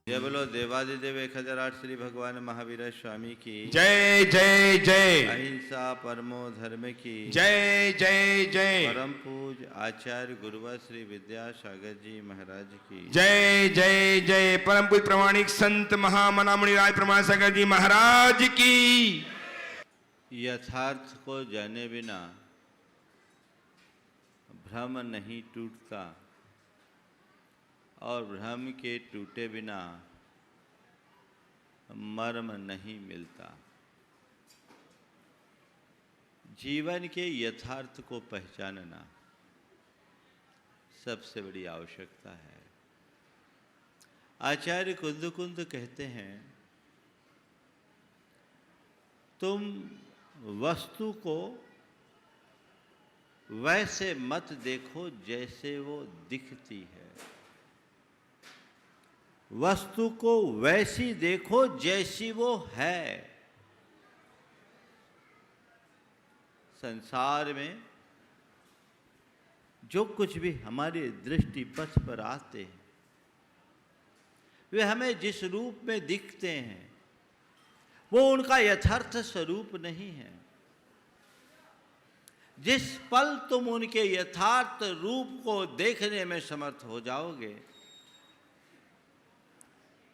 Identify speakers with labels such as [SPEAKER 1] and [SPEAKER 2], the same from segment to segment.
[SPEAKER 1] जय बोलो देवादिदेव 1008 श्री भगवान महावीर स्वामी की
[SPEAKER 2] जय जय जय।
[SPEAKER 1] अहिंसा परमो धर्म की
[SPEAKER 2] जय जय जय।
[SPEAKER 1] परम पूज आचार्य गुरुवर श्री विद्यासागर जी महाराज की
[SPEAKER 2] जय जय जय। परम पूज प्रमाणिक संत महामनामणि राय प्रमाण सागर जी महाराज की।
[SPEAKER 1] यथार्थ को जाने बिना भ्रम नहीं टूटता और भ्रम के टूटे बिना मर्म नहीं मिलता। जीवन के यथार्थ को पहचानना सबसे बड़ी आवश्यकता है। आचार्य कुंद कहते हैं, तुम वस्तु को वैसे मत देखो जैसे वो दिखती है, वस्तु को वैसी देखो जैसी वो है। संसार में जो कुछ भी हमारे दृष्टि पथ पर आते हैं वे हमें जिस रूप में दिखते हैं वो उनका यथार्थ स्वरूप नहीं है। जिस पल तुम उनके यथार्थ रूप को देखने में समर्थ हो जाओगे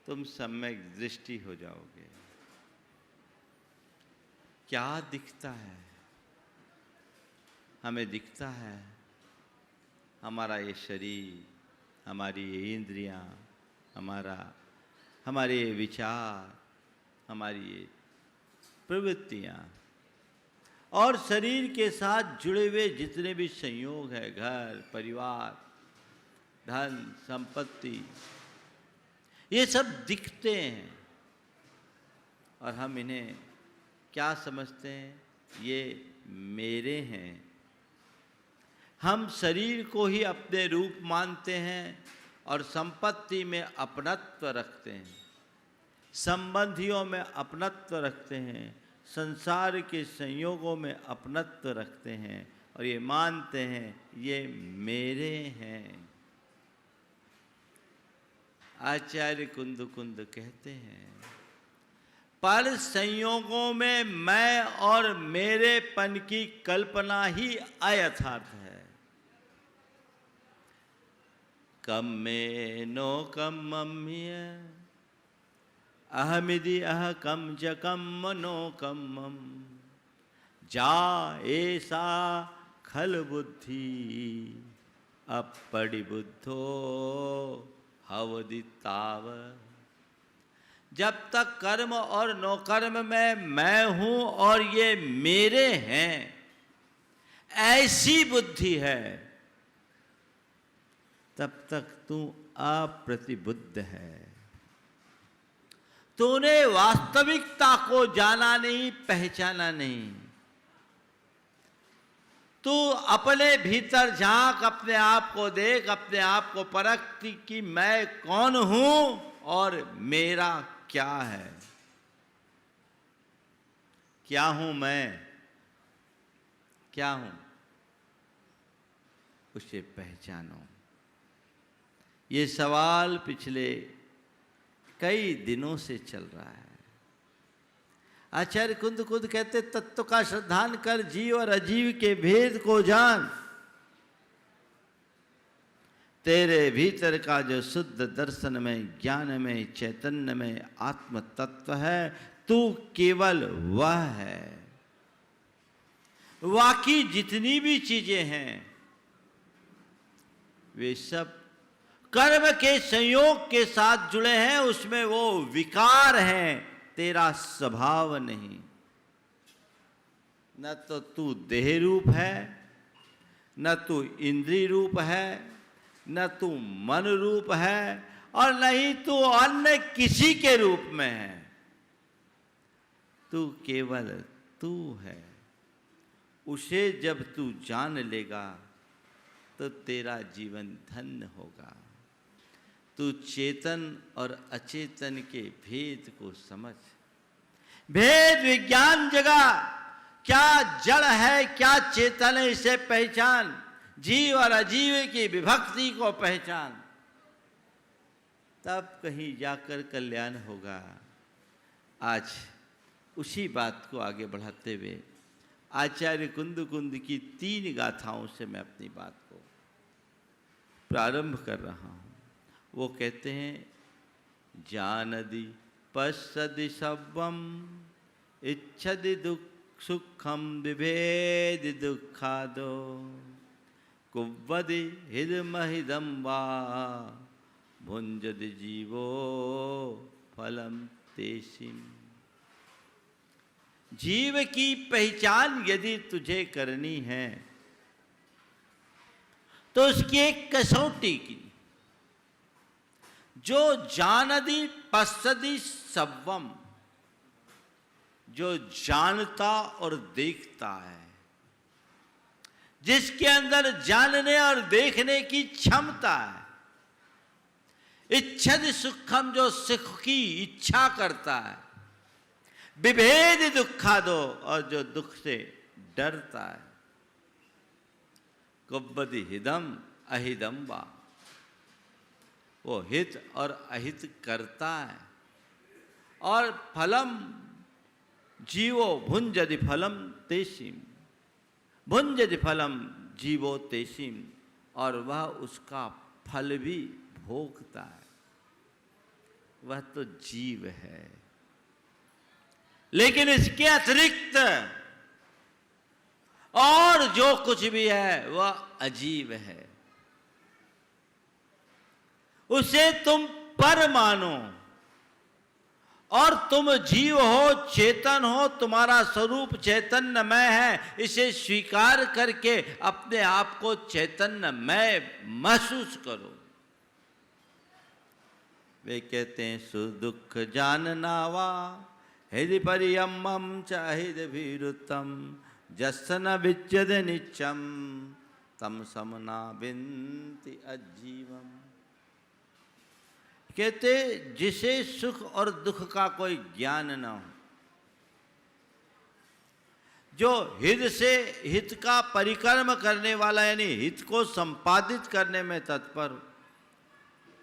[SPEAKER 1] तुम सम्यक दृष्टि हो जाओगे। क्या दिखता है? हमें दिखता है हमारा ये शरीर, हमारी ये इंद्रियां, हमारे ये विचार, हमारी ये प्रवृत्तियां और शरीर के साथ जुड़े हुए जितने भी संयोग है, घर परिवार, धन संपत्ति, ये सब दिखते हैं और हम इन्हें क्या समझते हैं? ये मेरे हैं। हम शरीर को ही अपने रूप मानते हैं और संपत्ति में अपनत्व रखते हैं, संबंधियों में अपनत्व रखते हैं, संसार के संयोगों में अपनत्व रखते हैं और ये मानते हैं ये मेरे हैं। आचार्य कुंद कहते हैं, पर संयोगों में मैं और मेरेपन की कल्पना ही अयथार्थ है। कम में नो कम मम्य अहमिदि अह कम च कम मनो कम जा ऐसा खल बुद्धि अपड़ी बुद्धो हवदिताव। जब तक कर्म और नौकर्म में मैं हूं और ये मेरे हैं ऐसी बुद्धि है तब तक तू अप्रतिबुद्ध है। तूने वास्तविकता को जाना नहीं, पहचाना नहीं। तू अपने भीतर झांक, अपने आप को देख, अपने आप को परख कि मैं कौन हूं और मेरा क्या है। क्या हूं मैं? क्या हूं? उसे पहचानो। ये सवाल पिछले कई दिनों से चल रहा है। आचार्य कुंद कहते, तत्व का श्रद्धान कर जीव और अजीव के भेद को जान। तेरे भीतर का जो शुद्ध दर्शन में, ज्ञान में, चैतन्य में आत्म तत्व है, तू केवल वह है। बाकी जितनी भी चीजें हैं वे सब कर्म के संयोग के साथ जुड़े हैं, उसमें वो विकार हैं, तेरा स्वभाव नहीं। न तो तू देह रूप है, न तू इंद्रिय रूप है, न तू मन रूप है और न ही तू अन्य किसी के रूप में है। तू केवल तू है। उसे जब तू जान लेगा तो तेरा जीवन धन्य होगा। तू चेतन और अचेतन के भेद को समझ। भेद विज्ञान जगा, क्या जड़ है क्या चेतन है इसे पहचान। जीव और अजीव की विभक्ति को पहचान। तब कहीं जाकर कल्याण होगा। आज उसी बात को आगे बढ़ाते हुए आचार्य कुंद की 3 गाथाओं से मैं अपनी बात को प्रारंभ कर रहा हूँ। वो कहते हैं, जानदि पश्यदि सब्बम इच्छदि सुखम विभेदि दुःखादो कुव्वदि हिदमहिदं वा भुञ्जति जीवो फलम तेषिं। जीव की पहचान यदि तुझे करनी है तो उसकी एक कसौटी की, जो जानदि पश्यदि सब्बम, जो जानता और देखता है, जिसके अंदर जानने और देखने की क्षमता है। इच्छदि सुखम, जो सुख की इच्छा करता है। विभेदि दुःखादो, और जो दुख से डरता है। कुव्वदि हिदम अहिदम वा, वो हित और अहित करता है। और फलम जीवो भुञ्जति फलम तेषिं, भुञ्जति फलम जीवो तेषिं, और वह उसका फल भी भोगता है। वह तो जीव है, लेकिन इसके अतिरिक्त और जो कुछ भी है वह अजीब है। उसे तुम पर मानो, और तुम जीव हो, चेतन हो, तुम्हारा स्वरूप चैतन्यमय है, इसे स्वीकार करके अपने आप को चैतन्यमय महसूस करो। वे कहते हैं, सुदुख जानना वा हृदि परियम्मम च हृदि विरुतम जस्सन विच्यते नित्यम तम समना विन्ति अजीवम। कहते, जिसे सुख और दुख का कोई ज्ञान न हो, जो हित से हित का परिक्रम करने वाला, यानी हित को संपादित करने में तत्पर,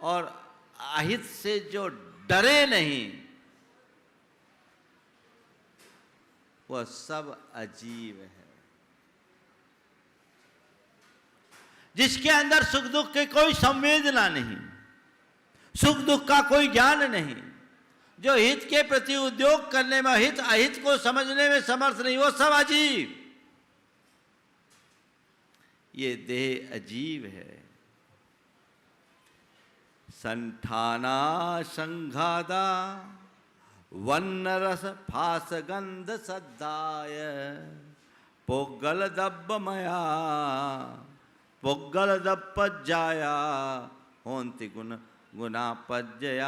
[SPEAKER 1] और अहित से जो डरे नहीं, वह सब अजीब है। जिसके अंदर सुख दुख की कोई संवेदना नहीं, सुख दुख का कोई ज्ञान नहीं, जो हित के प्रति उद्योग करने में, हित अहित को समझने में समर्थ नहीं, वो सब अजीब। ये देह अजीब है। संठाना संघादा वन्न रस फास गंध सद्दाय पोगल दब्बमया पोगल दब्पज्जाया होन्ति गुण गुणापज्जयाय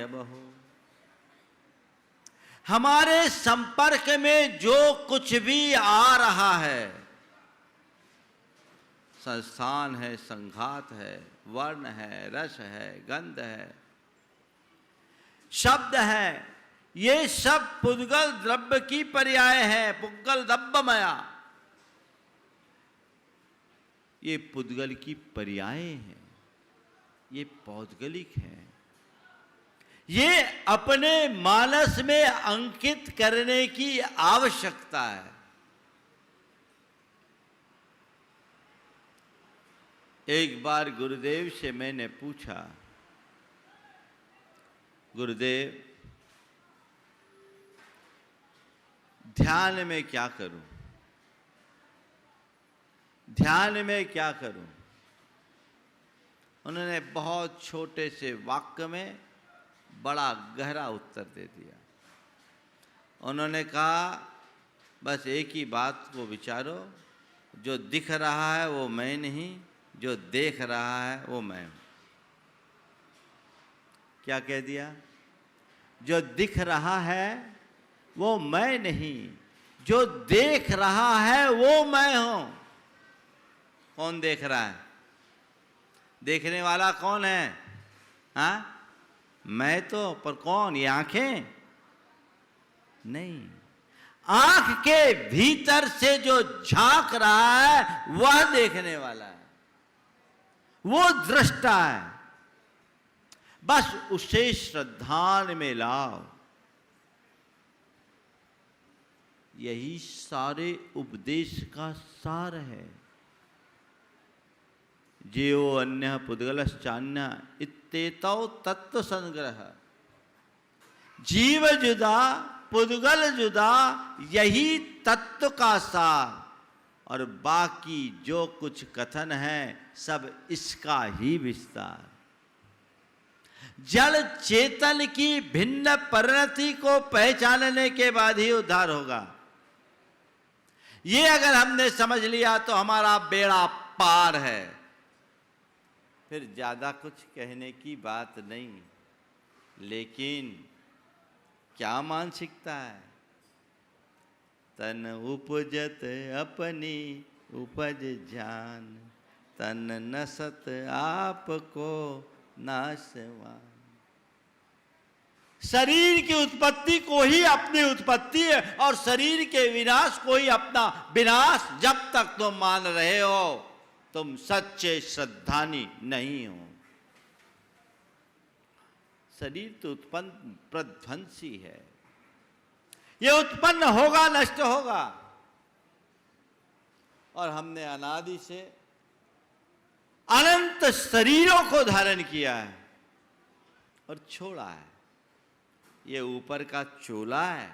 [SPEAKER 1] बहु। हमारे संपर्क में जो कुछ भी आ रहा है, संस्थान है, संघात है, वर्ण है, रस है, गंध है, शब्द है, ये सब पुद्गल द्रव्य की पर्याय है। पुद्गल दब्बमया, ये पुद्गल की पर्याय है, ये पौद्गलिक है। ये अपने मानस में अंकित करने की आवश्यकता है। एक बार गुरुदेव से मैंने पूछा, गुरुदेव ध्यान में क्या करूं, ध्यान में क्या करूं? उन्होंने बहुत छोटे से वाक्य में बड़ा गहरा उत्तर दे दिया। उन्होंने कहा, बस एक ही बात को विचारो, जो दिख रहा है वो मैं नहीं, जो देख रहा है वो मैं हूं। क्या कह दिया? जो दिख रहा है वो मैं नहीं, जो देख रहा है वो मैं हूं। कौन देख रहा है? देखने वाला कौन है? हाँ, मैं तो, पर कौन? ये आंखें नहीं। आंख के भीतर से जो झांक रहा है वह देखने वाला है, वो दृष्टा है। बस उसे श्रद्धान में लाओ। यही सारे उपदेश का सार है। जेओ अन्य पुद्गलश्चान्य इत्येतौ तत्व संग्रह। जीव जुदा पुद्गल जुदा, यही तत्व का सार, और बाकी जो कुछ कथन है सब इसका ही विस्तार। जड़ चेतन की भिन्न परिणति को पहचानने के बाद ही उद्धार होगा। ये अगर हमने समझ लिया तो हमारा बेड़ा पार है। फिर ज्यादा कुछ कहने की बात नहीं, लेकिन क्या मानसिकता है? तन उपजत अपनी उपज जान, तन नसत आपको नाशवान। शरीर की उत्पत्ति को ही अपनी उत्पत्ति है और शरीर के विनाश को ही अपना विनाश। जब तक तुम मान रहे हो तुम सच्चे श्रद्धानी नहीं हो। शरीर तो उत्पन्न प्रध्वंसी है, ये उत्पन्न होगा, नष्ट होगा। और हमने अनादि से अनंत शरीरों को धारण किया है और छोड़ा है। ये ऊपर का चोला है,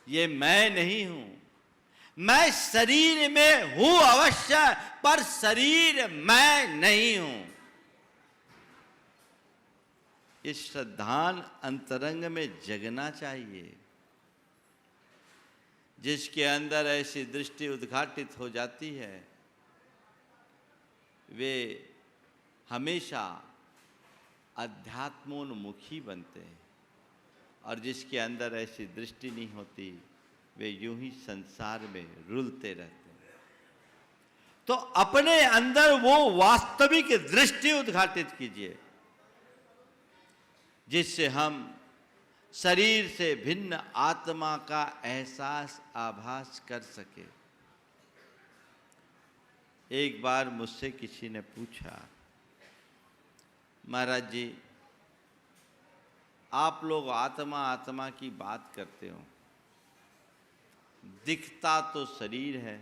[SPEAKER 1] ये मैं नहीं हूं। मैं शरीर में हूं अवश्य, पर शरीर मैं नहीं हूं। इस श्रद्धान अंतरंग में जगना चाहिए। जिसके अंदर ऐसी दृष्टि उद्घाटित हो जाती है वे हमेशा अध्यात्मोन्मुखी बनते हैं, और जिसके अंदर ऐसी दृष्टि नहीं होती वे यूं ही संसार में रुलते रहते हैं। तो अपने अंदर वो वास्तविक दृष्टि उद्घाटित कीजिए जिससे हम शरीर से भिन्न आत्मा का एहसास आभास कर सके। एक बार मुझसे किसी ने पूछा, महाराज जी आप लोग आत्मा आत्मा की बात करते हो, दिखता तो शरीर है,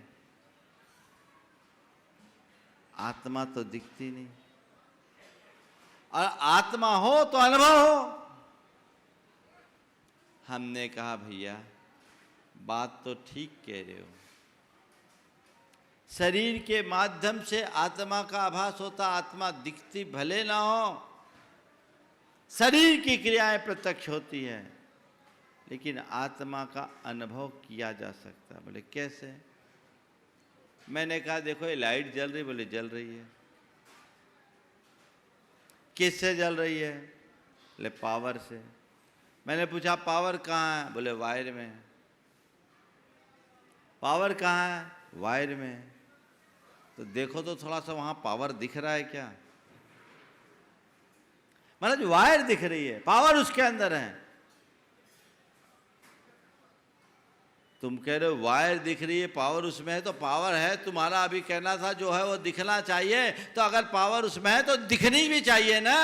[SPEAKER 1] आत्मा तो दिखती नहीं, और आत्मा हो तो अनुभव हो। हमने कहा भैया बात तो ठीक कह रहे हो, शरीर के माध्यम से आत्मा का आभास होता, आत्मा दिखती भले ना हो, शरीर की क्रियाएं प्रत्यक्ष होती है, लेकिन आत्मा का अनुभव किया जा सकता। बोले कैसे? मैंने कहा देखो ये लाइट जल रही, बोले जल रही है। किससे जल रही है? बोले पावर से। मैंने पूछा पावर कहाँ है? बोले वायर में। पावर कहाँ है? वायर में। तो देखो तो थोड़ा सा वहां पावर दिख रहा है क्या? मतलब वायर दिख रही है, पावर उसके अंदर है। तुम कह रहे हो वायर दिख रही है, पावर उसमें है, तो पावर है। तुम्हारा अभी कहना था जो है वो दिखना चाहिए, तो अगर पावर उसमें है तो दिखनी भी चाहिए ना।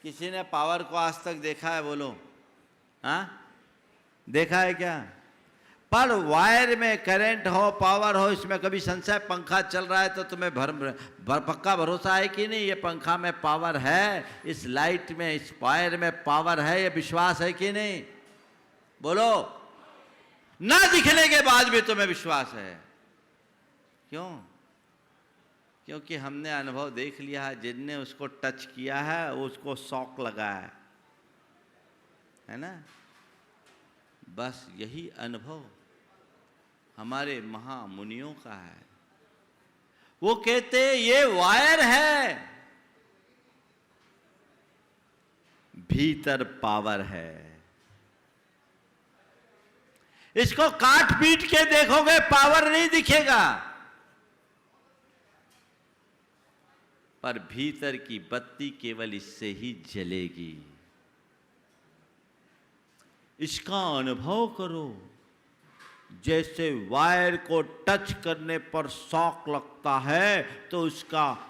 [SPEAKER 1] किसी ने पावर को आज तक देखा है? बोलो हाँ, देखा है क्या? पर वायर में करंट हो, पावर हो, इसमें कभी संशय? पंखा चल रहा है तो तुम्हें पक्का भरोसा है कि नहीं ये पंखा में पावर है, इस लाइट में, इस वायर में पावर है, ये विश्वास है कि नहीं? बोलो। ना दिखने के बाद भी तुम्हें विश्वास है। क्यों? क्योंकि हमने अनुभव देख लिया है, जिनने उसको टच किया है उसको शॉक लगा है ना। बस यही अनुभव हमारे महामुनियों का है। वो कहते ये वायर है, भीतर पावर है। इसको काट पीट के देखोगे पावर नहीं दिखेगा, पर भीतर की बत्ती केवल इससे ही जलेगी। इसका अनुभव करो। जैसे वायर को टच करने पर शॉक लगता है तो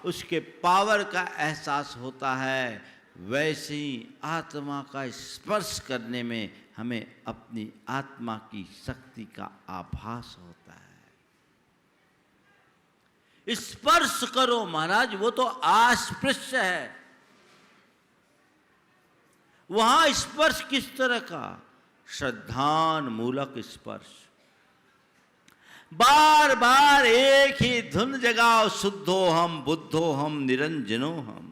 [SPEAKER 1] उसके पावर का एहसास होता है, वैसे ही आत्मा का स्पर्श करने में हमें अपनी आत्मा की शक्ति का आभास होता है। स्पर्श करो महाराज, वो तो आस्पृश्य है। वहां स्पर्श किस तरह का? श्रद्धान मूलक स्पर्श। बार बार एक ही धुन जगाओ, शुद्धो हम बुद्धो हम निरंजनो हम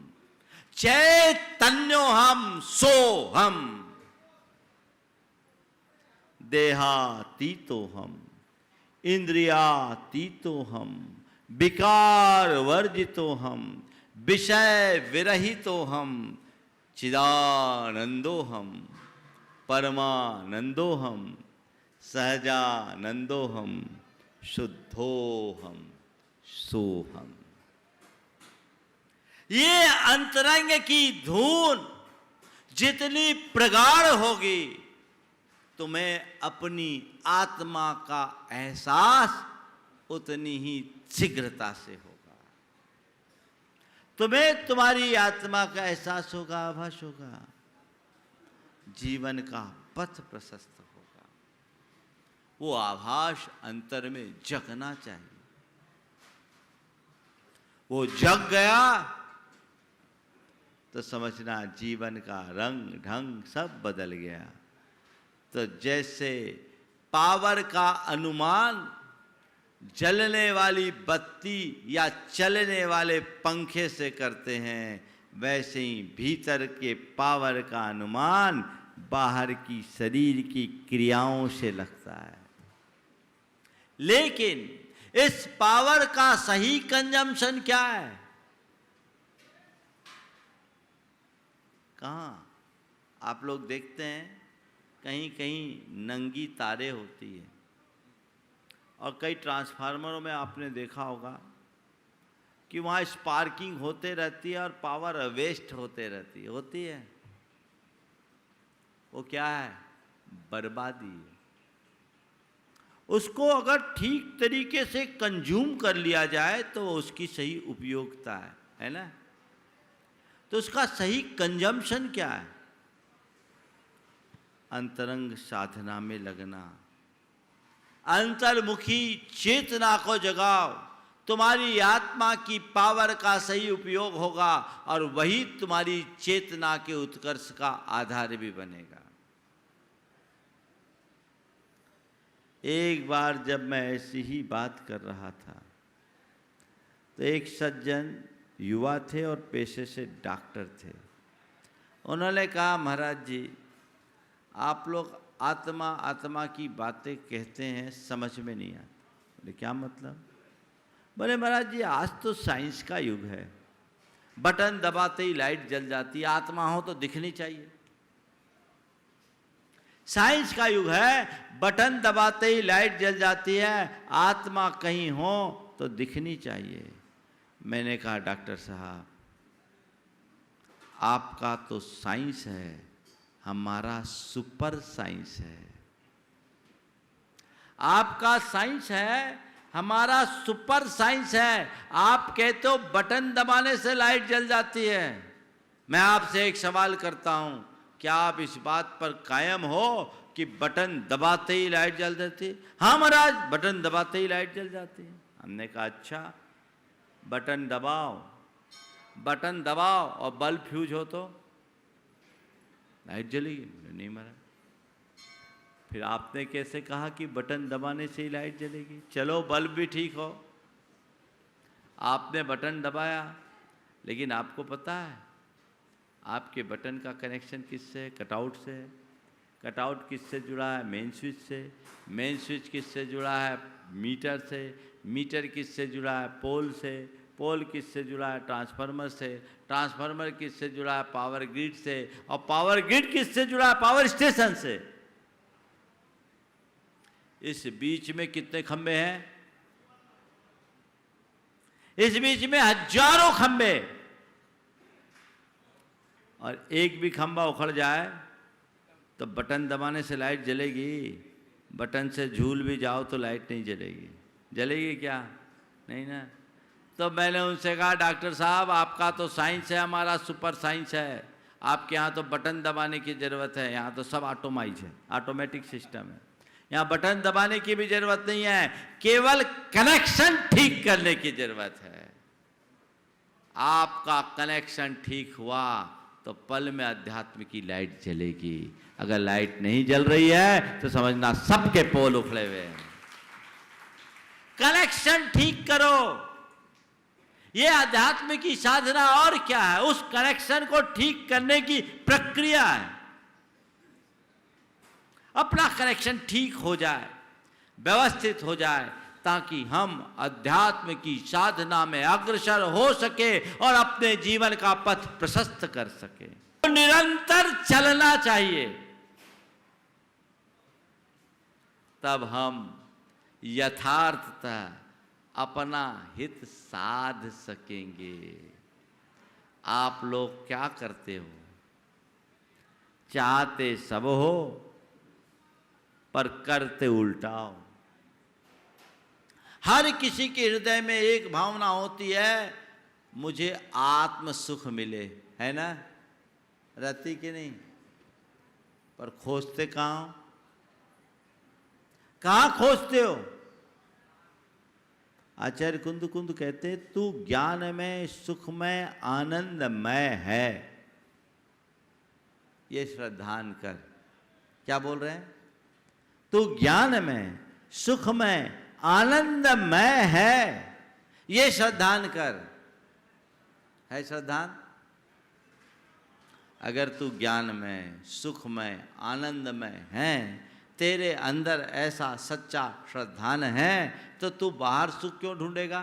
[SPEAKER 1] चैतन्यो हम सो हम देहातीतो हम इंद्रियातीतो हम विकार वर्जितो हम विषय विरहितो हम चिदानंदो हम परमानंदो हम सहजानंदो हम शुद्धो हम सोहम। ये अंतरंग की धून जितनी प्रगाढ़ होगी, तुम्हें अपनी आत्मा का एहसास उतनी ही शीघ्रता से होगा। तुम्हें तुम्हारी आत्मा का एहसास होगा, आभास होगा, जीवन का पथ प्रशस्त होगा। वो आभास अंतर में जगना चाहिए। वो जग गया तो समझना जीवन का रंग ढंग सब बदल गया। तो जैसे पावर का अनुमान जलने वाली बत्ती या चलने वाले पंखे से करते हैं, वैसे ही भीतर के पावर का अनुमान बाहर की शरीर की क्रियाओं से लगता है। लेकिन इस पावर का सही कंजम्पशन क्या है? कहाँ आप लोग देखते हैं कहीं कहीं नंगी तारे होती है, और कई ट्रांसफार्मरों में आपने देखा होगा कि वहाँ स्पार्किंग होते रहती है और पावर वेस्ट होती है। वो क्या है? बर्बादी है। उसको अगर ठीक तरीके से कंज्यूम कर लिया जाए तो उसकी सही उपयोगिता है ना? तो उसका सही कंजम्पशन क्या है? अंतरंग साधना में लगना, अंतर्मुखी चेतना को जगाओ। तुम्हारी आत्मा की पावर का सही उपयोग होगा और वही तुम्हारी चेतना के उत्कर्ष का आधार भी बनेगा। एक बार जब मैं ऐसी ही बात कर रहा था तो एक सज्जन युवा थे और पेशे से डॉक्टर थे। उन्होंने कहा, महाराज जी आप लोग आत्मा आत्मा की बातें कहते हैं, समझ में नहीं आता। बोले क्या मतलब? बोले महाराज जी आज तो साइंस का युग है, बटन दबाते ही लाइट जल जाती है, आत्मा हो तो दिखनी चाहिए। साइंस का युग है, बटन दबाते ही लाइट जल जाती है, आत्मा कहीं हो तो दिखनी चाहिए। मैंने कहा डॉक्टर साहब आपका तो साइंस है, हमारा सुपर साइंस है। आपका साइंस है, हमारा सुपर साइंस है। आप कहते हो बटन दबाने से लाइट जल जाती है। मैं आपसे एक सवाल करता हूं, क्या आप इस बात पर कायम हो कि बटन दबाते ही लाइट जल जाती है? हाँ महाराज, बटन दबाते ही लाइट जल जाती है। हमने कहा अच्छा, बटन दबाओ और बल्ब फ्यूज हो तो लाइट जलेगी? नहीं महाराज। फिर आपने कैसे कहा कि बटन दबाने से ही लाइट जलेगी? चलो बल्ब भी ठीक हो, आपने बटन दबाया, लेकिन आपको पता है आपके बटन का कनेक्शन किससे है? कटआउट से है। कटआउट किससे जुड़ा है? मेन स्विच से। मेन स्विच किससे जुड़ा है? मीटर से। मीटर किससे जुड़ा है? पोल से। पोल किससे जुड़ा है? ट्रांसफार्मर से। ट्रांसफार्मर किससे जुड़ा है? पावर ग्रिड से। और पावर ग्रिड किससे जुड़ा है? पावर स्टेशन से। इस बीच में कितने खंबे हैं? इस बीच में हजारों खंबे, और एक भी खंबा उखड़ जाए तो बटन दबाने से लाइट जलेगी? बटन से झूल भी जाओ तो लाइट नहीं जलेगी, जलेगी क्या? नहीं ना। तो मैंने उनसे कहा डॉक्टर साहब आपका तो साइंस है, हमारा सुपर साइंस है, आपके यहाँ तो बटन दबाने की ज़रूरत है, यहाँ तो सब ऑटोमाइज है, ऑटोमेटिक सिस्टम है, यहाँ बटन दबाने की भी ज़रूरत नहीं है, केवल कनेक्शन ठीक करने की ज़रूरत है। आपका कनेक्शन ठीक हुआ तो पल में अध्यात्म की लाइट जलेगी। अगर लाइट नहीं जल रही है तो समझना सबके पोल उखड़े हुए हैं। कनेक्शन ठीक करो, ये अध्यात्म की साधना और क्या है? उस कनेक्शन को ठीक करने की प्रक्रिया है। अपना कनेक्शन ठीक हो जाए, व्यवस्थित हो जाए, ताकि हम अध्यात्म की साधना में अग्रसर हो सके और अपने जीवन का पथ प्रशस्त कर सके। तो निरंतर चलना चाहिए, तब हम यथार्थतः अपना हित साध सकेंगे। आप लोग क्या करते हो? चाहते सब हो पर करते उल्टा हो। हर किसी के हृदय में एक भावना होती है, मुझे आत्म सुख मिले, है ना? रहती कि नहीं? पर खोजते कहाँ हो? कहाँ खोजते हो? आचार्य कुंद कुंद कहते तू ज्ञान में सुखमय आनंदमय है, ये श्रद्धान कर। क्या बोल रहे हैं? तू ज्ञान में सुखमय आनंदमय है, ये श्रद्धान कर। है श्रद्धान? अगर तू ज्ञान में सुखमय आनंदमय है, तेरे अंदर ऐसा सच्चा श्रद्धान है, तो तू बाहर सुख क्यों ढूंढेगा?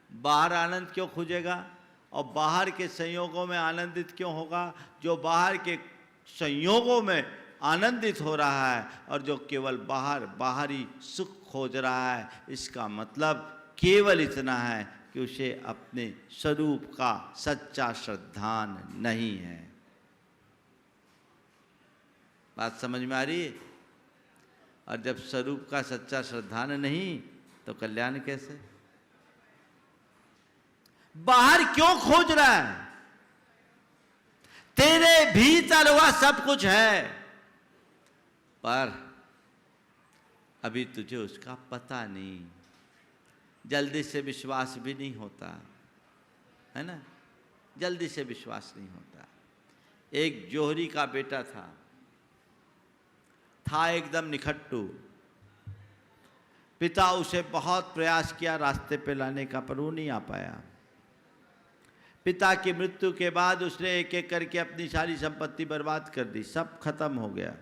[SPEAKER 1] बाहर आनंद क्यों खोजेगा? और बाहर के संयोगों में आनंदित क्यों होगा? जो बाहर के संयोगों में आनंदित हो रहा है और जो केवल बाहरी सुख खोज रहा है, इसका मतलब केवल इतना है कि उसे अपने स्वरूप का सच्चा श्रद्धान नहीं है। बात समझ में आ रही है? और जब स्वरूप का सच्चा श्रद्धान नहीं तो कल्याण कैसे? बाहर क्यों खोज रहा है? तेरे भीतर वह सब कुछ है, पर अभी तुझे उसका पता नहीं। जल्दी से विश्वास भी नहीं होता, है ना? जल्दी से विश्वास नहीं होता। एक जोहरी का बेटा था एकदम निखट्टू। पिता उसे बहुत प्रयास किया रास्ते पे लाने का, पर वो नहीं आ पाया। पिता की मृत्यु के बाद उसने एक एक करके अपनी सारी संपत्ति बर्बाद कर दी, सब खत्म हो गया।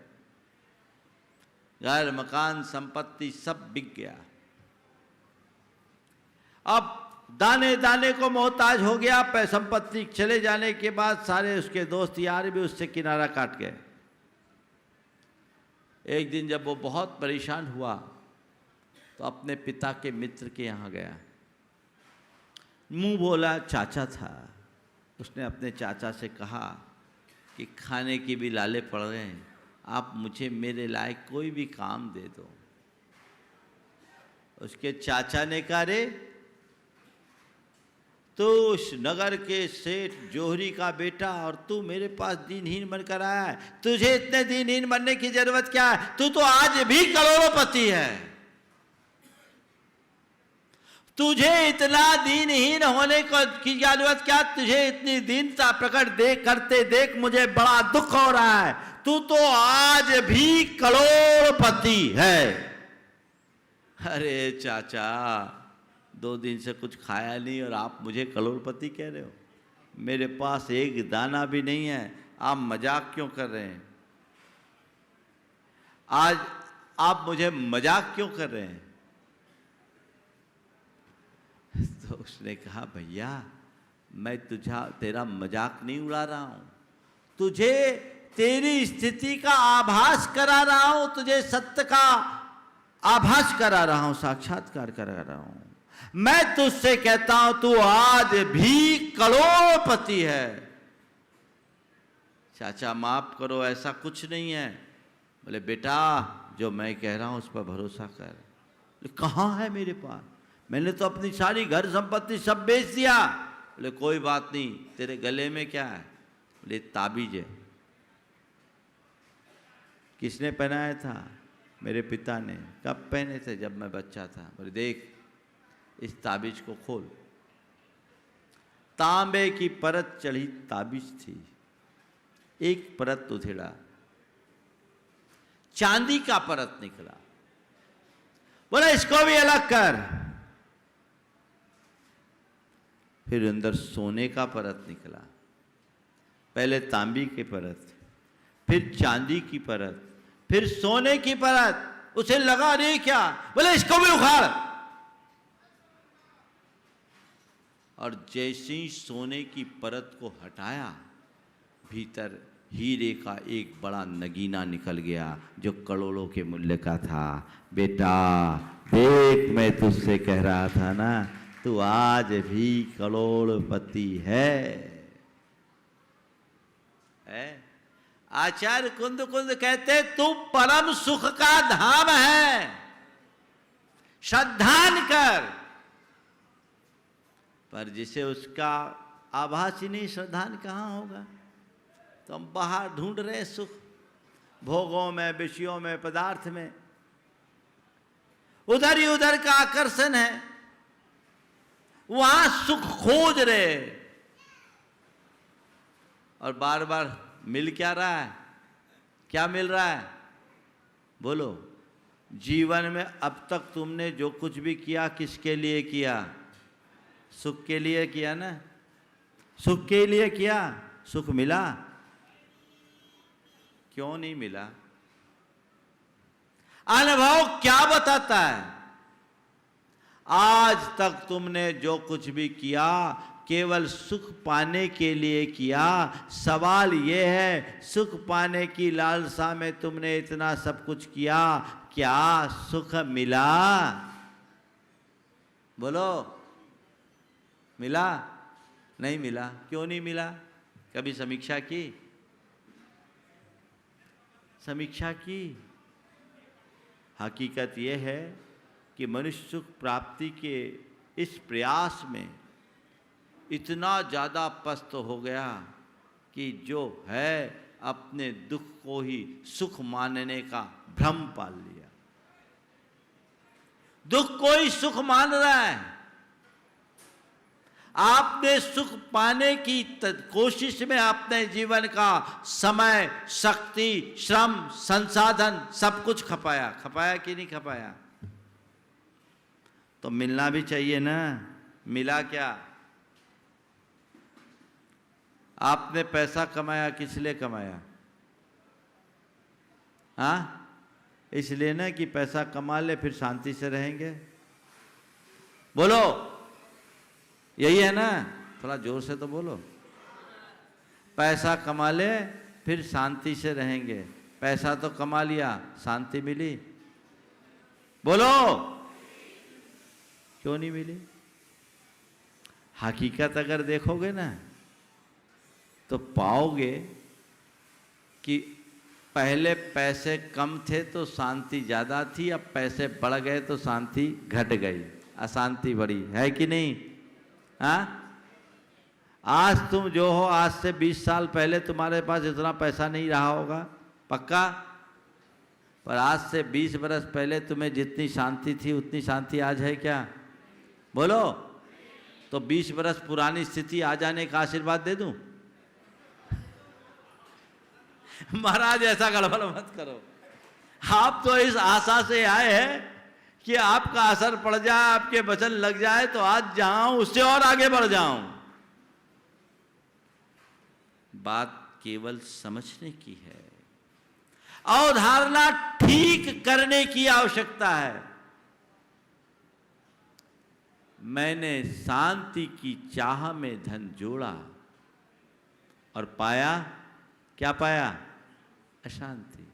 [SPEAKER 1] घर मकान संपत्ति सब बिक गया। अब दाने दाने को मोहताज हो गया। संपत्ति चले जाने के बाद सारे उसके दोस्त यार भी उससे किनारा काट गए। एक दिन जब वो बहुत परेशान हुआ तो अपने पिता के मित्र के यहाँ गया। मुंह बोला चाचा था। उसने अपने चाचा से कहा कि खाने की भी लाले पड़ रहे हैं, आप मुझे मेरे लायक कोई भी काम दे दो। उसके चाचा ने कहा, रे तू उस नगर के सेठ जोहरी का बेटा और तू मेरे पास दीनहीन बनकर आया है, तुझे इतने दीनहीन बनने की जरूरत क्या है? तू तो आज भी करोड़पति है। तुझे इतना दीनहीन होने की जरूरत क्या? तुझे इतनी दीनता प्रकट करते देख मुझे बड़ा दुख हो रहा है। तू तो आज भी करोड़पति है। अरे चाचा, 2 दिन से कुछ खाया नहीं और आप मुझे करोड़पति कह रहे हो? मेरे पास एक दाना भी नहीं है, आप मजाक क्यों कर रहे हैं? आज आप मुझे मजाक क्यों कर रहे हैं? तो उसने कहा, भैया मैं तेरा मजाक नहीं उड़ा रहा हूं, तुझे तेरी स्थिति का आभास करा रहा हूं, तुझे सत्य का आभास करा रहा हूं, साक्षात्कार करा रहा हूं। मैं तुझसे कहता हूं तू आज भी करोड़पति है। चाचा माफ करो, ऐसा कुछ नहीं है। बोले बेटा जो मैं कह रहा हूं उस पर भरोसा कर। बोले कहाँ है मेरे पास, मैंने तो अपनी सारी घर संपत्ति सब बेच दिया। बोले कोई बात नहीं, तेरे गले में क्या है? बोले ताबीज है। किसने पहनाया था? मेरे पिता ने। कब पहने थे? जब मैं बच्चा था। बोले देख इस ताबीज को खोल। तांबे की परत चढ़ी ताबीज थी, एक परत उधेड़ा, चांदी का परत निकला। बोला इसको भी अलग कर। फिर अंदर सोने का परत निकला, पहले तांबी की परत, फिर चांदी की परत, फिर सोने की परत। उसे लगा अरे क्या, बोले इसको भी उखाड़। और जैसे ही सोने की परत को हटाया, भीतर हीरे का एक बड़ा नगीना निकल गया जो करोड़ों के मूल्य का था। बेटा देख, मैं तुझसे कह रहा था ना, तू आज भी करोड़पति है। आचार्य कुंद कुंद कहते तू परम सुख का धाम है, श्रद्धान कर। पर जिसे उसका आभास ही नहीं, श्रद्धान कहाँ होगा? तो हम बाहर ढूंढ रहे सुख, भोगों में, विषयों में, पदार्थ में, उधर ही उधर का आकर्षण है, वहां सुख खोज रहे। और बार बार मिल क्या रहा है? क्या मिल रहा है? बोलो। जीवन में अब तक तुमने जो कुछ भी किया किसके लिए किया? सुख के लिए किया ना? सुख के लिए किया। सुख मिला? क्यों नहीं मिला? अनुभव क्या बताता है? आज तक तुमने जो कुछ भी किया केवल सुख पाने के लिए किया। सवाल यह है, सुख पाने की लालसा में तुमने इतना सब कुछ किया, क्या सुख मिला? बोलो, मिला? नहीं मिला। क्यों नहीं मिला? कभी समीक्षा की? समीक्षा की? हकीकत यह है कि मनुष्य सुख प्राप्ति के इस प्रयास में इतना ज़्यादा पस्त हो गया कि जो है अपने दुख को ही सुख मानने का भ्रम पाल लिया। दुख को ही सुख मान रहा है। आपने सुख पाने की कोशिश में अपने जीवन का समय, शक्ति, श्रम, संसाधन सब कुछ खपाया। खपाया कि नहीं खपाया? तो मिलना भी चाहिए ना। मिला क्या? आपने पैसा कमाया, किस लिए कमाया? हाँ, इसलिए ना कि पैसा कमा ले फिर शांति से रहेंगे। बोलो, यही है ना? थोड़ा जोर से तो बोलो। पैसा कमा ले फिर शांति से रहेंगे। पैसा तो कमा लिया, शांति मिली? बोलो, क्यों नहीं मिली? हकीकत अगर देखोगे ना तो पाओगे कि पहले पैसे कम थे तो शांति ज़्यादा थी, अब पैसे बढ़ गए तो शांति घट गई, अशांति बढ़ी। है कि नहीं? हाँ, आज तुम जो हो, आज से 20 साल पहले तुम्हारे पास इतना पैसा नहीं रहा होगा, पक्का। पर आज से 20 बरस पहले तुम्हें जितनी शांति थी उतनी शांति आज है क्या? बोलो। तो 20 बरस पुरानी स्थिति आ जाने का आशीर्वाद दे दूं? महाराज ऐसा गड़बड़ मत करो। आप तो इस आशा से आए हैं कि आपका असर पड़ जाए, आपके वचन लग जाए तो आज जाऊं उससे और आगे बढ़ जाऊं। बात केवल समझने की है, अवधारणा ठीक करने की आवश्यकता है। मैंने शांति की चाह में धन जोड़ा और पाया, क्या पाया? अशांति।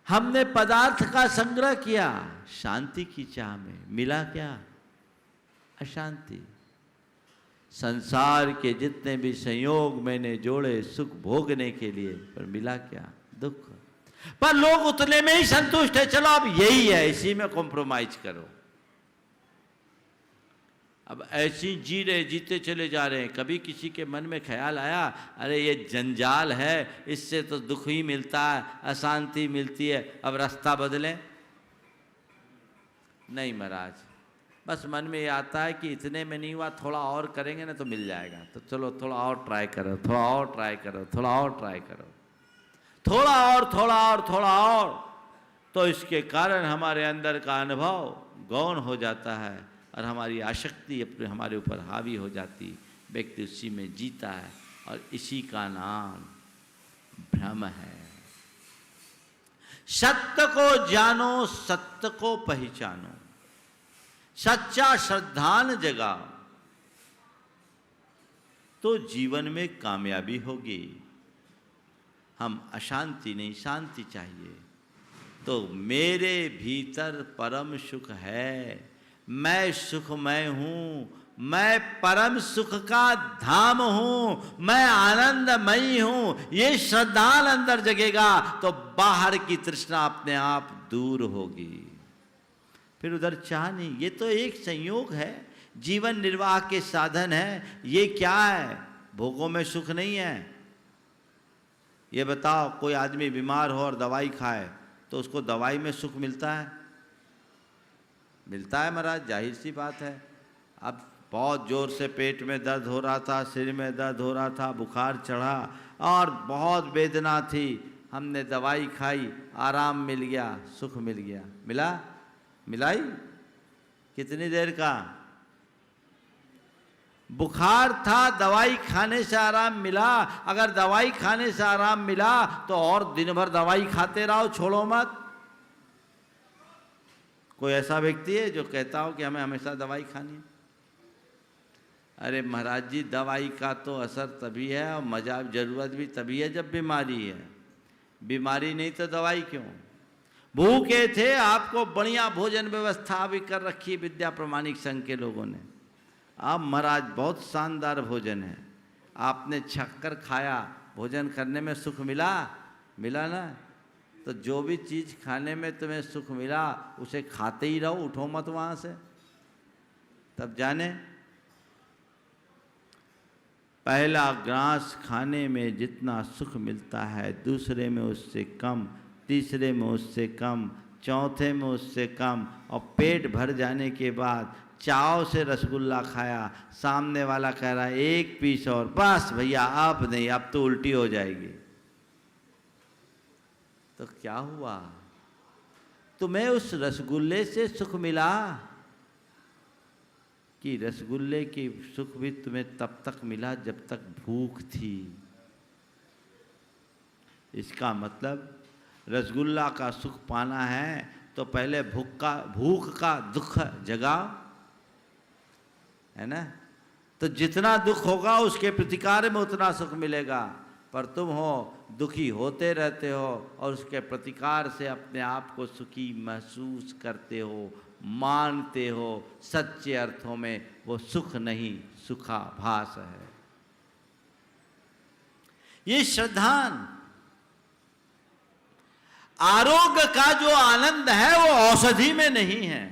[SPEAKER 1] हमने पदार्थ का संग्रह किया शांति की चाह में, मिला क्या? अशांति। संसार के जितने भी संयोग मैंने जोड़े सुख भोगने के लिए, पर मिला क्या? दुख। पर लोग उतने में ही संतुष्ट है, चलो अब यही है, इसी में कॉम्प्रोमाइज करो। अब ऐसी जीते चले जा रहे हैं। कभी किसी के मन में ख्याल आया अरे ये जंजाल है, इससे तो दुख ही मिलता है, अशांति मिलती है, अब रास्ता बदलें? नहीं महाराज, बस मन में ये आता है कि इतने में नहीं हुआ, थोड़ा और करेंगे ना तो मिल जाएगा, तो चलो थोड़ा और ट्राई करो, थोड़ा और ट्राई करो, थोड़ा और ट्राई करो, थोड़ा और, तो इसके कारण हमारे अंदर का अनुभव गौण हो जाता है और हमारी आसक्ति अपने हमारे ऊपर हावी हो जाती, व्यक्ति उसी में जीता है और इसी का नाम भ्रम है। सत्य को जानो, सत्य को पहचानो, सच्चा श्रद्धान जगाओ, तो जीवन में कामयाबी होगी। हम अशांति नहीं, शांति चाहिए। तो मेरे भीतर परम सुख है, मैं सुखमय हूँ, मैं परम सुख का धाम हूँ, मैं आनंदमयी हूँ, ये श्रद्धा अंदर जगेगा तो बाहर की तृष्णा अपने आप दूर होगी। फिर उधर चाह नहीं, ये तो एक संयोग है, जीवन निर्वाह के साधन है। ये क्या है? भोगों में सुख नहीं है। ये बताओ, कोई आदमी बीमार हो और दवाई खाए तो उसको दवाई में सुख मिलता है? मिलता है महाराज, जाहिर सी बात है। अब बहुत ज़ोर से पेट में दर्द हो रहा था, सिर में दर्द हो रहा था, बुखार चढ़ा और बहुत वेदना थी, हमने दवाई खाई, आराम मिल गया, सुख मिल गया। मिला ही कितनी देर का? बुखार था, दवाई खाने से आराम मिला। अगर दवाई खाने से आराम मिला तो और दिन भर दवाई खाते रहो, छोड़ो मत। कोई ऐसा व्यक्ति है जो कहता हो कि हमें हमेशा दवाई खानी है? अरे महाराज जी, दवाई का तो असर तभी है और मजा जरूरत भी तभी है जब बीमारी है। बीमारी नहीं तो दवाई क्यों? भूखे थे, आपको बढ़िया भोजन व्यवस्था भी कर रखी है विद्या प्रमाणिक संघ के लोगों ने। आप महाराज बहुत शानदार भोजन है, आपने छक्कर खाया, भोजन करने में सुख मिला ना? तो जो भी चीज़ खाने में तुम्हें सुख मिला उसे खाते ही रहो, उठो मत वहाँ से, तब जाने। पहला ग्रास खाने में जितना सुख मिलता है, दूसरे में उससे कम, तीसरे में उससे कम, चौथे में उससे कम, और पेट भर जाने के बाद चाव से रसगुल्ला खाया, सामने वाला कह रहा है एक पीस और, बस भैया अब नहीं, अब तो उल्टी हो जाएगी। तो क्या हुआ? तुम्हें उस रसगुल्ले से सुख मिला कि रसगुल्ले की सुख भी तुम्हें तब तक मिला जब तक भूख थी? इसका मतलब रसगुल्ला का सुख पाना है तो पहले भूख का दुख जगाओ, है ना? तो जितना दुख होगा उसके प्रतिकार में उतना सुख मिलेगा। पर तुम हो दुखी होते रहते हो और उसके प्रतिकार से अपने आप को सुखी महसूस करते हो, मानते हो। सच्चे अर्थों में वो सुख नहीं, सुखाभास है। ये श्रद्धान आरोग्य का जो आनंद है वो औषधि में नहीं है।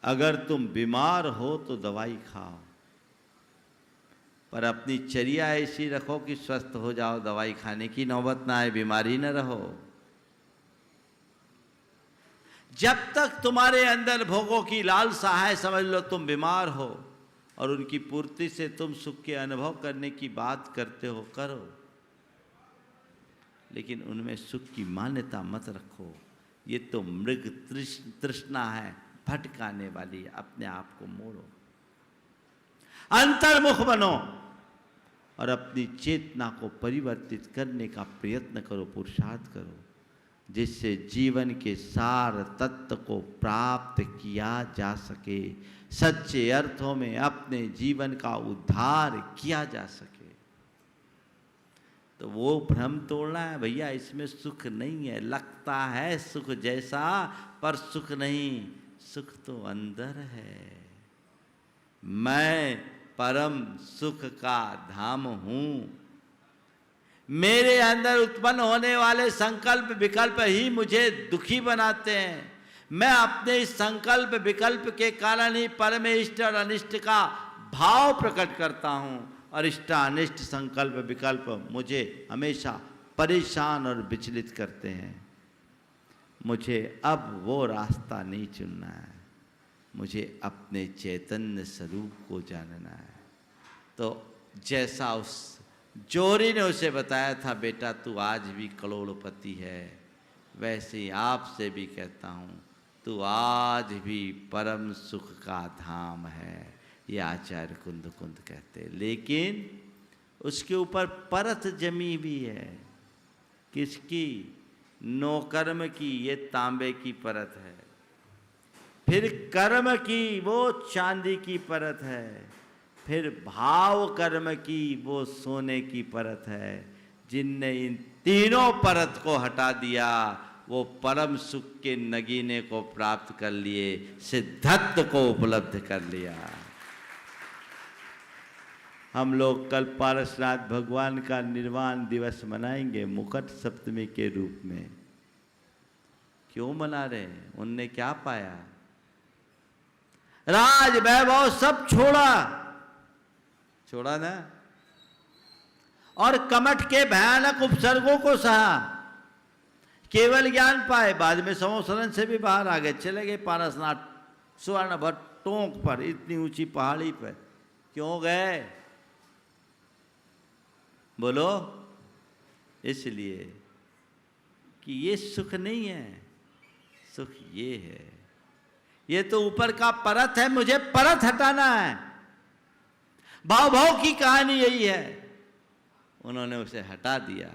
[SPEAKER 1] अगर तुम बीमार हो तो दवाई खाओ, पर अपनी चर्या ऐसी रखो कि स्वस्थ हो जाओ, दवाई खाने की नौबत ना आए, बीमारी न रहो। जब तक तुम्हारे अंदर भोगों की लालसा है, समझ लो तुम बीमार हो और उनकी पूर्ति से तुम सुख के अनुभव करने की बात करते हो, करो, लेकिन उनमें सुख की मान्यता मत रखो। ये तो मृग तृष्णा है, भटकाने वाली है, अपने आप को मोड़ो, अंतर्मुख बनो और अपनी चेतना को परिवर्तित करने का प्रयत्न करो, पुरुषार्थ करो, जिससे जीवन के सार तत्व को प्राप्त किया जा सके, सच्चे अर्थों में अपने जीवन का उद्धार किया जा सके। तो वो भ्रम तोड़ना है भैया, इसमें सुख नहीं है। लगता है सुख जैसा, पर सुख नहीं, सुख तो अंदर है। मैं परम सुख का धाम हूं। मेरे अंदर उत्पन्न होने वाले संकल्प विकल्प ही मुझे दुखी बनाते हैं। मैं अपने इस संकल्प विकल्प के कारण ही परम इष्ट और अनिष्ट का भाव प्रकट करता हूं, और इष्ट अनिष्ट संकल्प विकल्प मुझे हमेशा परेशान और विचलित करते हैं। मुझे अब वो रास्ता नहीं चुनना है, मुझे अपने चैतन्य स्वरूप को जानना है। तो जैसा उस जोरी ने उसे बताया था, बेटा तू आज भी करोड़पति है, वैसे ही आपसे भी कहता हूँ तू आज भी परम सुख का धाम है। ये आचार्य कुंद कुंद कहते। लेकिन उसके ऊपर परत जमी भी है। किसकी? नौकर्म की, ये तांबे की परत है। फिर कर्म की, वो चांदी की परत है। फिर भाव कर्म की, वो सोने की परत है। जिनने इन तीनों परत को हटा दिया, वो परम सुख के नगीने को प्राप्त कर लिए, सिद्धत्व को उपलब्ध कर लिया। हम लोग कल पारसनाथ भगवान का निर्वाण दिवस मनाएंगे मुकुट सप्तमी के रूप में। क्यों मना रहे हैं? उनने क्या पाया? राज वैभव सब छोड़ा ना, और कमठ के भयानक उपसर्गों को सहा, केवल ज्ञान पाए। बाद में संवत्सरण से भी बाहर आ गए, चले गए पारसनाथ स्वर्ण भट्ट टोंक पर, इतनी ऊंची पहाड़ी पर। क्यों गए? बोलो। इसलिए कि ये सुख नहीं है, सुख ये है। ये तो ऊपर का परत है, मुझे परत हटाना है। भाव भाव की कहानी यही है। उन्होंने उसे हटा दिया,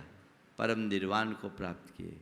[SPEAKER 1] परम निर्वाण को प्राप्त किए।